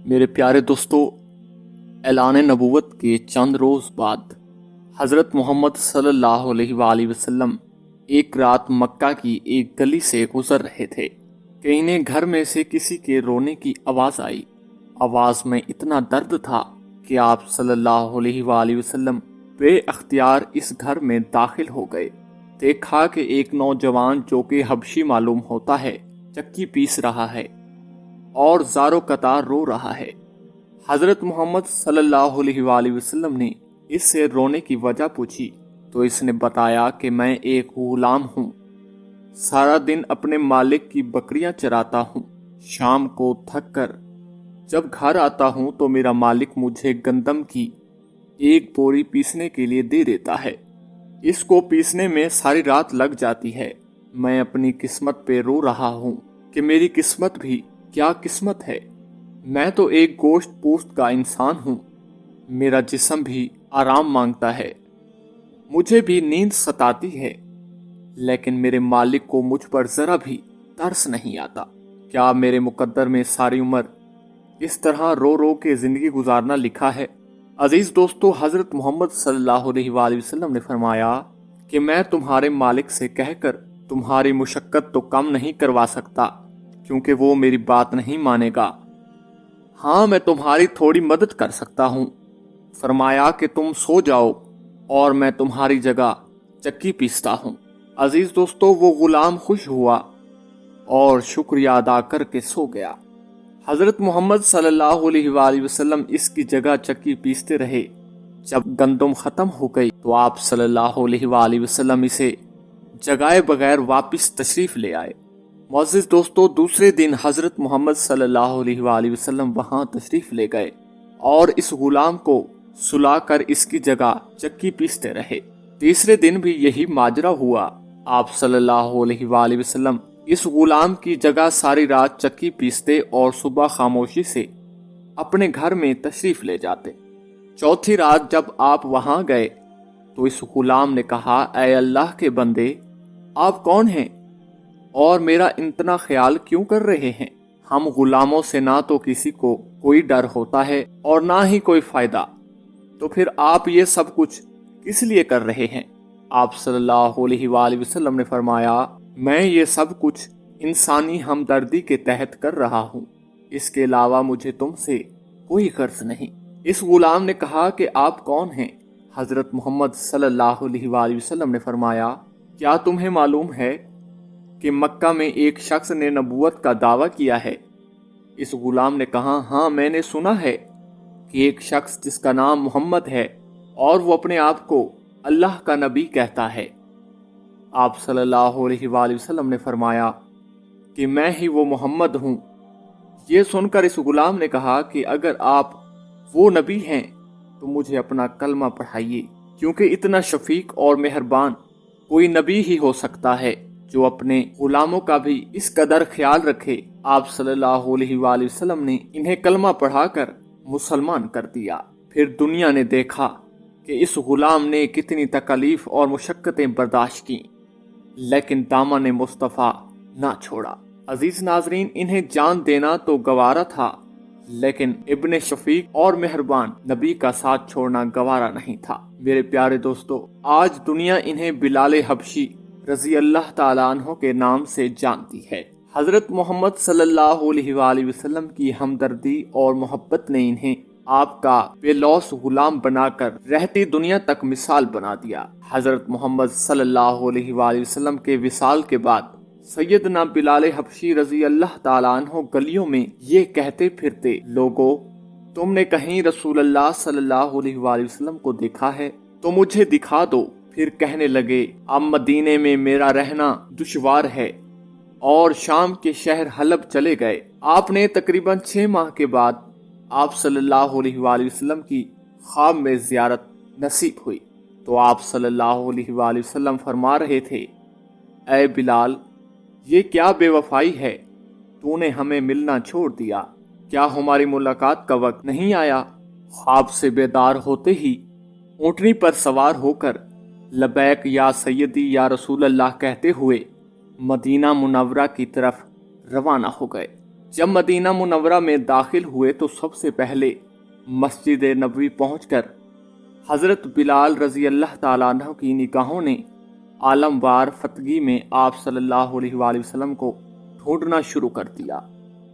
میرے پیارے دوستو، اعلان نبوت کے چند روز بعد حضرت محمد صلی اللہ علیہ وآلہ وسلم ایک رات مکہ کی ایک گلی سے گزر رہے تھے کہ انہیں گھر میں سے کسی کے رونے کی آواز آئی۔ آواز میں اتنا درد تھا کہ آپ صلی اللہ علیہ وآلہ وسلم بے اختیار اس گھر میں داخل ہو گئے۔ دیکھا کہ ایک نوجوان جو کہ حبشی معلوم ہوتا ہے چکی پیس رہا ہے اور زارو قطار رو رہا ہے۔ حضرت محمد صلی اللہ علیہ وآلہ وسلم نے اس سے رونے کی وجہ پوچھی تو اس نے بتایا کہ میں ایک غلام ہوں، سارا دن اپنے مالک کی بکریاں چراتا ہوں، شام کو تھک کر جب گھر آتا ہوں تو میرا مالک مجھے گندم کی ایک بوری پیسنے کے لیے دے دیتا ہے۔ اس کو پیسنے میں ساری رات لگ جاتی ہے۔ میں اپنی قسمت پہ رو رہا ہوں کہ میری قسمت بھی کیا قسمت ہے۔ میں تو ایک گوشت پوست کا انسان ہوں، میرا جسم بھی آرام مانگتا ہے، مجھے بھی نیند ستاتی ہے، لیکن میرے مالک کو مجھ پر ذرا بھی ترس نہیں آتا۔ کیا میرے مقدر میں ساری عمر اس طرح رو رو کے زندگی گزارنا لکھا ہے؟ عزیز دوستو، حضرت محمد صلی اللہ علیہ وآلہ وسلم نے فرمایا کہ میں تمہارے مالک سے کہہ کر تمہاری مشقت تو کم نہیں کروا سکتا، کیونکہ وہ میری بات نہیں مانے گا۔ ہاں، میں تمہاری تھوڑی مدد کر سکتا ہوں۔ فرمایا کہ تم سو جاؤ اور میں تمہاری جگہ چکی پیستا ہوں۔ عزیز دوستو، وہ غلام خوش ہوا اور شکریہ ادا کر کے سو گیا۔ حضرت محمد صلی اللہ علیہ وآلہ وسلم اس کی جگہ چکی پیستے رہے۔ جب گندم ختم ہو گئی تو آپ صلی اللہ علیہ وآلہ وسلم اسے جگائے بغیر واپس تشریف لے آئے۔ معزز دوستو، دوسرے دن حضرت محمد صلی اللہ علیہ وآلہ وسلم وہاں تشریف لے گئے اور اس غلام کو سلا کر اس کی جگہ چکی پیستے رہے۔ تیسرے دن بھی یہی ماجرا ہوا۔ آپ صلی اللہ علیہ وآلہ وسلم اس غلام کی جگہ ساری رات چکی پیستے اور صبح خاموشی سے اپنے گھر میں تشریف لے جاتے۔ چوتھی رات جب آپ وہاں گئے تو اس غلام نے کہا، اے اللہ کے بندے، آپ کون ہیں اور میرا اتنا خیال کیوں کر رہے ہیں؟ ہم غلاموں سے نہ تو کسی کو کوئی ڈر ہوتا ہے اور نہ ہی کوئی فائدہ، تو پھر آپ یہ سب کچھ کس لیے کر رہے ہیں؟ آپ صلی اللہ علیہ وآلہ وسلم نے فرمایا، میں یہ سب کچھ انسانی ہمدردی کے تحت کر رہا ہوں، اس کے علاوہ مجھے تم سے کوئی غرض نہیں۔ اس غلام نے کہا کہ آپ کون ہیں؟ حضرت محمد صلی اللہ علیہ وآلہ وسلم نے فرمایا، کیا تمہیں معلوم ہے کہ مکہ میں ایک شخص نے نبوت کا دعویٰ کیا ہے؟ اس غلام نے کہا، ہاں، میں نے سنا ہے کہ ایک شخص جس کا نام محمد ہے اور وہ اپنے آپ کو اللہ کا نبی کہتا ہے۔ آپ صلی اللہ علیہ وآلہ وسلم نے فرمایا کہ میں ہی وہ محمد ہوں۔ یہ سن کر اس غلام نے کہا کہ اگر آپ وہ نبی ہیں تو مجھے اپنا کلمہ پڑھائیے، کیونکہ اتنا شفیق اور مہربان کوئی نبی ہی ہو سکتا ہے جو اپنے غلاموں کا بھی اس قدر خیال رکھے۔ آپ صلی اللہ علیہ وآلہ وسلم نے انہیں کلمہ پڑھا کر مسلمان کر دیا۔ پھر دنیا نے دیکھا کہ اس غلام نے کتنی تکلیف اور مشقتیں برداشت کی، لیکن دامن مصطفیٰ نہ چھوڑا۔ عزیز ناظرین، انہیں جان دینا تو گوارا تھا، لیکن ابن شفیق اور مہربان نبی کا ساتھ چھوڑنا گوارا نہیں تھا۔ میرے پیارے دوستو، آج دنیا انہیں بلال حبشی رضی اللہ تعالیٰ عنہ کے نام سے جانتی ہے۔ حضرت محمد صلی اللہ علیہ وآلہ وسلم کی ہمدردی اور محبت نے انہیں آپ کا بے لوث غلام بنا کر رہتی دنیا تک مثال بنا دیا۔ حضرت محمد صلی اللہ علیہ وآلہ وسلم کے وصال کے بعد سیدنا بلال حبشی رضی اللہ تعالیٰ عنہ گلیوں میں یہ کہتے پھرتے، لوگو، تم نے کہیں رسول اللہ صلی اللہ علیہ وآلہ وسلم کو دیکھا ہے تو مجھے دکھا دو۔ پھر کہنے لگے، اب مدینے میں میرا رہنا دشوار ہے، اور شام کے شہر حلب چلے گئے۔ آپ نے تقریباً 6 ماہ کے بعد آپ صلی اللہ علیہ وآلہ وسلم کی خواب میں زیارت نصیب ہوئی تو آپ صلی اللہ علیہ وآلہ وسلم فرما رہے تھے، اے بلال، یہ کیا بے وفائی ہے، تو نے ہمیں ملنا چھوڑ دیا، کیا ہماری ملاقات کا وقت نہیں آیا؟ خواب سے بیدار ہوتے ہی اونٹنی پر سوار ہو کر لبیک یا سیدی یا رسول اللہ کہتے ہوئے مدینہ منورہ کی طرف روانہ ہو گئے۔ جب مدینہ منورہ میں داخل ہوئے تو سب سے پہلے مسجد نبوی پہنچ کر حضرت بلال رضی اللہ تعالیٰ عنہ کی نگاہوں نے عالم وار فتگی میں آپ صلی اللہ علیہ وآلہ وسلم کو ڈھونڈنا شروع کر دیا۔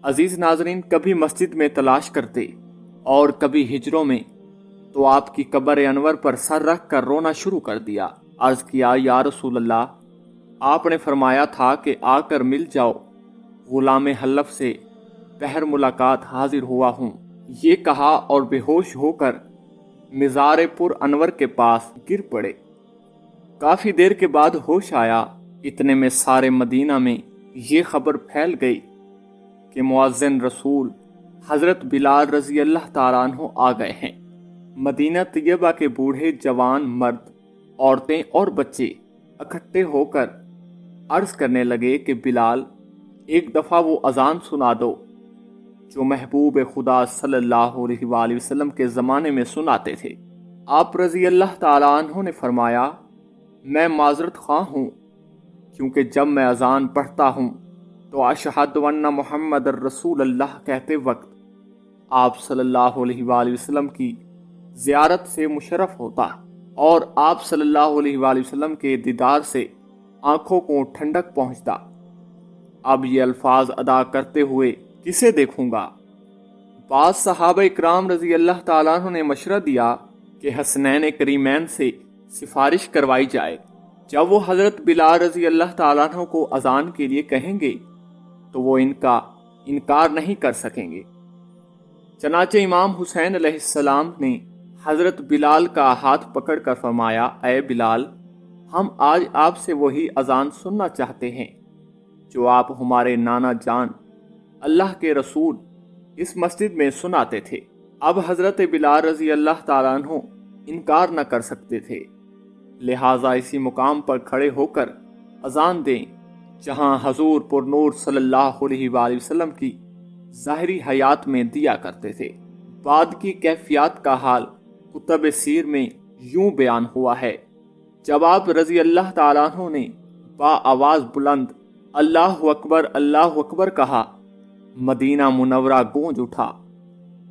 عزیز ناظرین، کبھی مسجد میں تلاش کرتے اور کبھی ہجروں میں، تو آپ کی قبر انور پر سر رکھ کر رونا شروع کر دیا۔ عرض کیا، یا رسول اللہ، آپ نے فرمایا تھا کہ آ کر مل جاؤ، غلام حلف سے بہر ملاقات حاضر ہوا ہوں۔ یہ کہا اور بے ہوش ہو کر مزار پر انور کے پاس گر پڑے۔ کافی دیر کے بعد ہوش آیا۔ اتنے میں سارے مدینہ میں یہ خبر پھیل گئی کہ مؤذن رسول حضرت بلال رضی اللہ تعالیٰ عنہ آ گئے ہیں۔ مدینہ طیبہ کے بوڑھے، جوان، مرد، عورتیں اور بچے اکٹھے ہو کر عرض کرنے لگے کہ بلال، ایک دفعہ وہ اذان سنا دو جو محبوب خدا صلی اللہ علیہ وآلہ وسلم کے زمانے میں سناتے تھے۔ آپ رضی اللہ تعالیٰ عنہ نے فرمایا، میں معذرت خواہ ہوں، کیونکہ جب میں اذان پڑھتا ہوں تو اشہد ان محمد الرسول اللہ کہتے وقت آپ صلی اللہ علیہ وآلہ وسلم کی زیارت سے مشرف ہوتا اور آپ صلی اللہ علیہ وآلہ وسلم کے دیدار سے آنکھوں کو ٹھنڈک پہنچتا۔ اب یہ الفاظ ادا کرتے ہوئے کسے دیکھوں گا؟ بعض صحابہ اکرام رضی اللہ تعالیٰ عنہ نے مشورہ دیا کہ حسنین کریمین سے سفارش کروائی جائے، جب وہ حضرت بلال رضی اللہ تعالیٰ عنہ کو اذان کے لیے کہیں گے تو وہ ان کا انکار نہیں کر سکیں گے۔ چنانچہ امام حسین علیہ السلام نے حضرت بلال کا ہاتھ پکڑ کر فرمایا، اے بلال، ہم آج آپ سے وہی اذان سننا چاہتے ہیں جو آپ ہمارے نانا جان اللہ کے رسول اس مسجد میں سناتے تھے۔ اب حضرت بلال رضی اللہ تعالیٰ عنہ انکار نہ کر سکتے تھے، لہٰذا اسی مقام پر کھڑے ہو کر اذان دیں جہاں حضور پر نور صلی اللہ علیہ وآلہ وسلم کی ظاہری حیات میں دیا کرتے تھے۔ بعد کی کیفیات کا حال کتب سیر میں یوں بیان ہوا ہے، جب آپ رضی اللہ تعالیٰ عنہ نے با آواز بلند اللہ اکبر کہا، مدینہ منورہ گونج اٹھا۔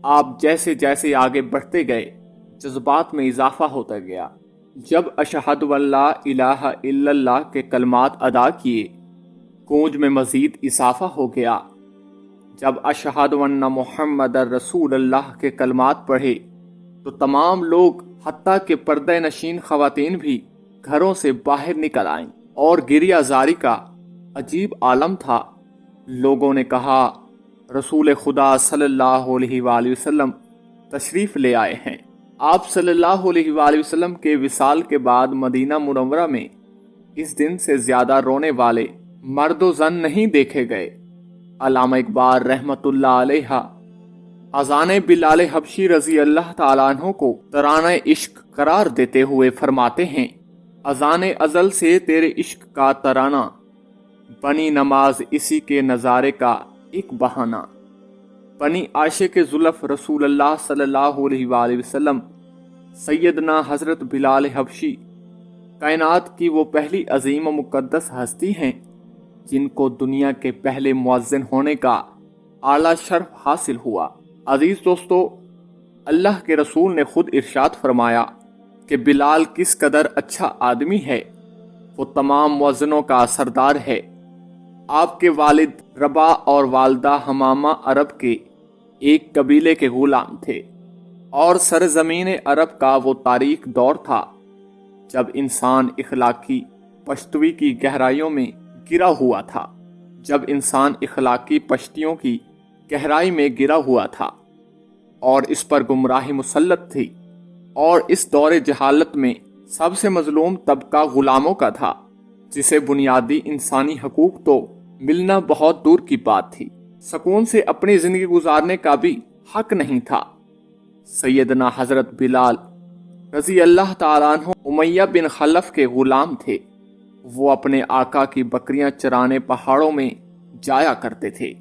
آپ جیسے جیسے آگے بڑھتے گئے جذبات میں اضافہ ہوتا گیا۔ جب اشہد ان لا الہ الا اللہ کے کلمات ادا کیے، گونج میں مزید اضافہ ہو گیا۔ جب اشہد ان محمد رسول اللہ کے کلمات پڑھے تو تمام لوگ حتیٰ کہ پردہ نشین خواتین بھی گھروں سے باہر نکل آئیں اور گریہ زاری کا عجیب عالم تھا۔ لوگوں نے کہا، رسول خدا صلی اللہ علیہ وآلہ وسلم تشریف لے آئے ہیں۔ آپ صلی اللہ علیہ وآلہ وسلم کے وصال کے بعد مدینہ منورہ میں اس دن سے زیادہ رونے والے مرد و زن نہیں دیکھے گئے۔ علامہ اقبال رحمت اللہ علیہ اذان بلال حبشی رضی اللہ تعالیٰ عنہ کو ترانہ عشق قرار دیتے ہوئے فرماتے ہیں، اذان ازل سے تیرے عشق کا ترانہ، بنی نماز اسی کے نظارے کا ایک بہانہ۔ بنی عاشق زلف رسول اللہ صلی اللہ علیہ وآلہ وسلم سیدنا حضرت بلال حبشی کائنات کی وہ پہلی عظیم و مقدس ہستی ہیں جن کو دنیا کے پہلے مؤذن ہونے کا اعلیٰ شرف حاصل ہوا۔ عزیز دوستو، اللہ کے رسول نے خود ارشاد فرمایا کہ بلال کس قدر اچھا آدمی ہے، وہ تمام مؤذنوں کا سردار ہے۔ آپ کے والد ربا اور والدہ حمامہ عرب کے ایک قبیلے کے غلام تھے اور سرزمین عرب کا وہ تاریک دور تھا جب انسان اخلاقی پشتوی کی گہرائیوں میں گرا ہوا تھا، اور اس پر گمراہی مسلط تھی، اور اس دور جہالت میں سب سے مظلوم طبقہ غلاموں کا تھا، جسے بنیادی انسانی حقوق تو ملنا بہت دور کی بات تھی، سکون سے اپنی زندگی گزارنے کا بھی حق نہیں تھا۔ سیدنا حضرت بلال رضی اللہ تعالیٰ عنہ امیہ بن خلف کے غلام تھے۔ وہ اپنے آقا کی بکریاں چرانے پہاڑوں میں جایا کرتے تھے،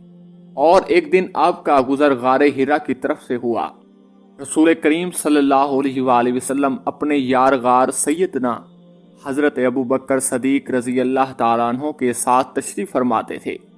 اور ایک دن آپ کا گزر غار ہرا کی طرف سے ہوا۔ رسول کریم صلی اللہ علیہ وآلہ وسلم اپنے یار غار سیدنا حضرت ابو بکر صدیق رضی اللہ تعالیٰ عنہ کے ساتھ تشریف فرماتے تھے۔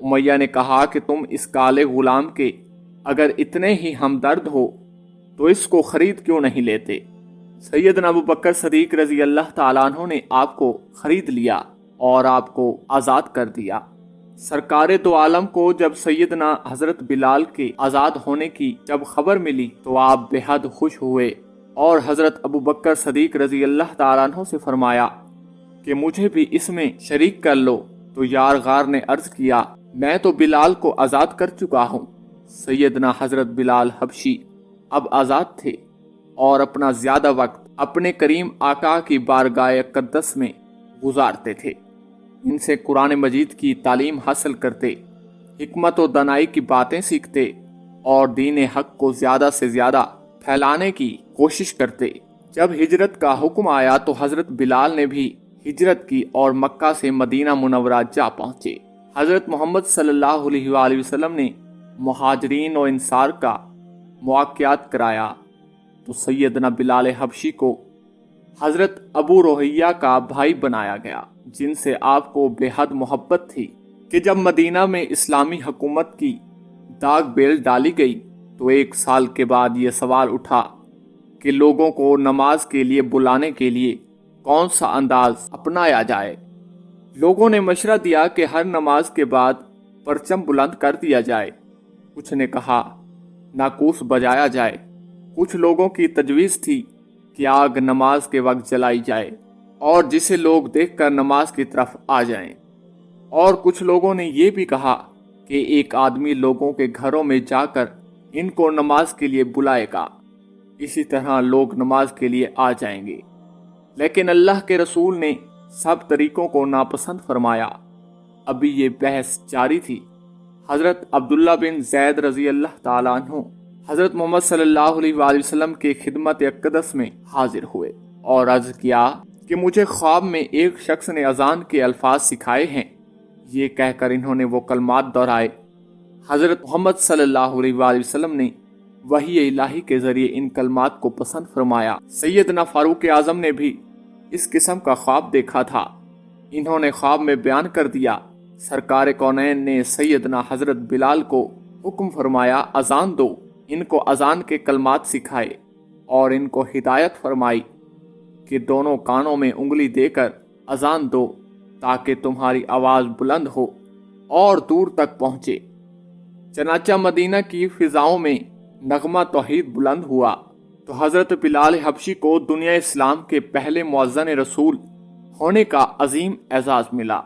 امیہ نے کہا کہ تم اس کالے غلام کے اگر اتنے ہی ہمدرد ہو تو اس کو خرید کیوں نہیں لیتے؟ سیدنا ابو بکر صدیق رضی اللہ تعالیٰ عنہ نے آپ کو خرید لیا اور آپ کو آزاد کر دیا۔ سرکار دو عالم کو جب سیدنا حضرت بلال کے آزاد ہونے کی جب خبر ملی تو آپ بے حد خوش ہوئے اور حضرت ابو بکر صدیق رضی اللہ تعالیٰ عنہ سے فرمایا کہ مجھے بھی اس میں شریک کر لو، تو یار غار نے عرض کیا میں تو بلال کو آزاد کر چکا ہوں۔ سیدنا حضرت بلال حبشی اب آزاد تھے اور اپنا زیادہ وقت اپنے کریم آقا کی بارگاہ اقدس میں گزارتے تھے۔ ان سے قرآن مجید کی تعلیم حاصل کرتے، حکمت و دانائی کی باتیں سیکھتے اور دین حق کو زیادہ سے زیادہ پھیلانے کی کوشش کرتے۔ جب ہجرت کا حکم آیا تو حضرت بلال نے بھی ہجرت کی اور مکہ سے مدینہ منورہ جا پہنچے۔ حضرت محمد صلی اللہ علیہ وآلہ وسلم نے مہاجرین و انصار کا مواقعات کرایا تو سیدنا بلال حبشی کو حضرت ابو روحیہ کا بھائی بنایا گیا، جن سے آپ کو بے حد محبت تھی کہ جب مدینہ میں اسلامی حکومت کی داغ بیل ڈالی گئی تو 1 سال کے بعد یہ سوال اٹھا کہ لوگوں کو نماز کے لیے بلانے کے لیے کون سا انداز اپنایا جائے۔ لوگوں نے مشورہ دیا کہ ہر نماز کے بعد پرچم بلند کر دیا جائے، کچھ نے کہا ناقوس بجایا جائے، کچھ لوگوں کی تجویز تھی کہ آگ نماز کے وقت جلائی جائے اور جسے لوگ دیکھ کر نماز کی طرف آ جائیں، اور کچھ لوگوں نے یہ بھی کہا کہ ایک آدمی لوگوں کے گھروں میں جا کر ان کو نماز کے لیے بلائے گا، اسی طرح لوگ نماز کے لیے آ جائیں گے۔ لیکن اللہ کے رسول نے سب طریقوں کو ناپسند فرمایا۔ ابھی یہ بحث جاری تھی، حضرت عبداللہ بن زید رضی اللہ تعالیٰ عنہ حضرت محمد صلی اللہ علیہ وآلہ وسلم کے خدمت اقدس میں حاضر ہوئے اور عرض کیا کہ مجھے خواب میں ایک شخص نے اذان کے الفاظ سکھائے ہیں۔ یہ کہہ کر انہوں نے وہ کلمات دہرائے۔ حضرت محمد صلی اللہ علیہ وآلہ وسلم نے وحی الہی کے ذریعے ان کلمات کو پسند فرمایا۔ سیدنا فاروق اعظم نے بھی اس قسم کا خواب دیکھا تھا، انہوں نے خواب میں بیان کر دیا سرکار کونین نے سیدنا حضرت بلال کو حکم فرمایا اذان دو، ان کو اذان کے کلمات سکھائے اور ان کو ہدایت فرمائی کہ دونوں کانوں میں انگلی دے کر اذان دو تاکہ تمہاری آواز بلند ہو اور دور تک پہنچے۔ چنانچہ مدینہ کی فضاؤں میں نغمہ توحید بلند ہوا تو حضرت بلال حبشی کو دنیا اسلام کے پہلے مؤذن رسول ہونے کا عظیم اعزاز ملا۔